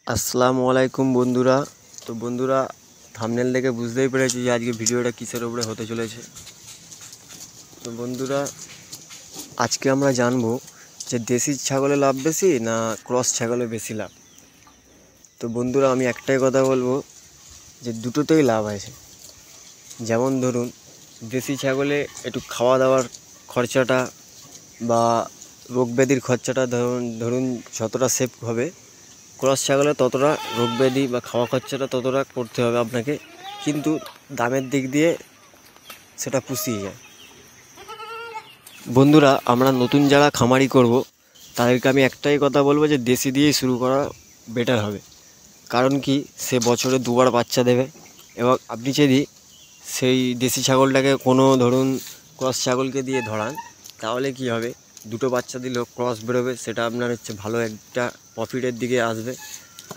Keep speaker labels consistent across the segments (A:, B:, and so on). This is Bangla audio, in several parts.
A: আসসালামু আলাইকুম বন্ধুরা। তো বন্ধুরা, থাম্বনেল দেখে বুঝতেই পেরেছি যে আজকে ভিডিওটা কিসের উপরে হতে চলেছে। তো বন্ধুরা, আজকে আমরা জানবো যে দেশি ছাগলে লাভ বেশি না ক্রস ছাগলে বেশি লাভ। তো বন্ধুরা, আমি একটাই কথা বলবো যে দুটোতেই লাভ আছে। যেমন ধরুন, দেশি ছাগলে একটু খাওয়া দাওয়ার খরচাটা বা রোগ ব্যাধির খরচাটা ধরুন যতটা সেভ হবে, ক্রস ছাগলে ততটা রোগ ব্যাধি বা খাওয়া খরচাটা ততটা করতে হবে আপনাকে, কিন্তু দামের দিক দিয়ে সেটা পুষিয়ে যায়। বন্ধুরা, আমরা নতুন যারা খামারি করব তাদেরকে আমি একটাই কথা বলবো যে দেশি দিয়েই শুরু করা বেটার হবে। কারণ কি, সে বছরে দুবার বাচ্চা দেবে, এবং আপনি যদি সেই দেশি ছাগলটাকে কোনো ধরুন ক্রস ছাগলকে দিয়ে ধরান, তাহলে কি হবে, দুটো বাচ্চা দিলেও ক্রস বেরোবে, সেটা আপনার ভালো একটা প্রফিটের দিকে আসবে।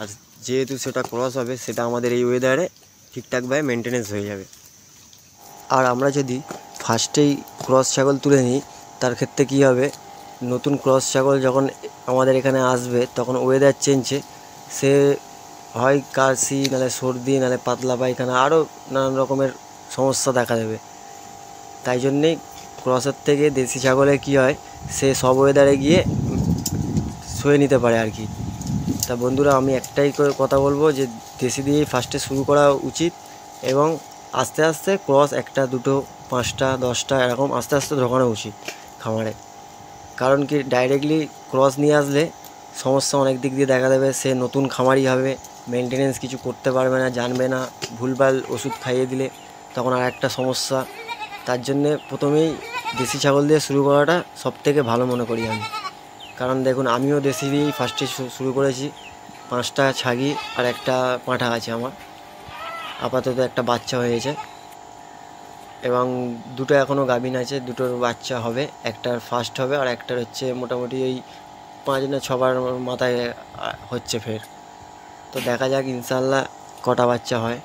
A: আর যেহেতু সেটা ক্রস হবে, সেটা আমাদের এই ওয়েদারে ঠিকঠাকভাবে মেনটেনেন্স হয়ে যাবে। আর আমরা যদি ফার্স্টেই ক্রস ছাগল তুলে নিই, তার ক্ষেত্রে কী হবে, নতুন ক্রস ছাগল যখন আমাদের এখানে আসবে, তখন ওয়েদার চেঞ্জে সে হয় কাশি, নাহলে সর্দি, নাহলে পাতলা পায়খানা, আরও নানান রকমের সমস্যা দেখা দেবে। তাই জন্যেই ক্রসের থেকে দেশি ছাগলে কী হয়, সে সব ওয়েদারে গিয়ে সয়ে নিতে পারে আর কি। তা বন্ধুরা, আমি একটাই কথা বলবো যে দেশি দিয়েই ফার্স্টে শুরু করা উচিত, এবং আস্তে আস্তে ক্রস একটা দুটো 5টা 10টা এরকম আস্তে আস্তে ঢোকানো উচিত খামারে। কারণ কি, ডাইরেক্টলি ক্রস নিয়ে আসলে সমস্যা অনেক দিক দিয়ে দেখা দেবে। সে নতুন খামারি হবে, মেনটেনেন্স কিছু করতে পারবে না, জানবে না, ভুলভাল ওষুধ খাইয়ে দিলে তখন আর একটা সমস্যা। তার জন্যে প্রথমেই দেশি ছাগল দিয়ে শুরু করাটা সবথেকে ভালো মনে করি আমি। কারণ দেখুন, আমিও দেশি দিয়েই ফার্স্টে শুরু করেছি। 5টা ছাগি আর একটা পাঁঠা আছে আমার, আপাতত একটা বাচ্চা হয়েছে, এবং দুটো এখনও গাভিন আছে, দুটোর বাচ্চা হবে, একটার ফার্স্ট হবে আর একটার মোটামুটি ওই 5 না 6বার মাথায় হচ্ছে ফের। তো দেখা যাক ইনশাল্লাহ কটা বাচ্চা হয়।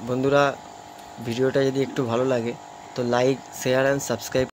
A: বন্ধুরা, ভিডিওটা যদি একটু ভালো লাগে তো লাইক, শেয়ার অ্যান্ড সাবস্ক্রাইব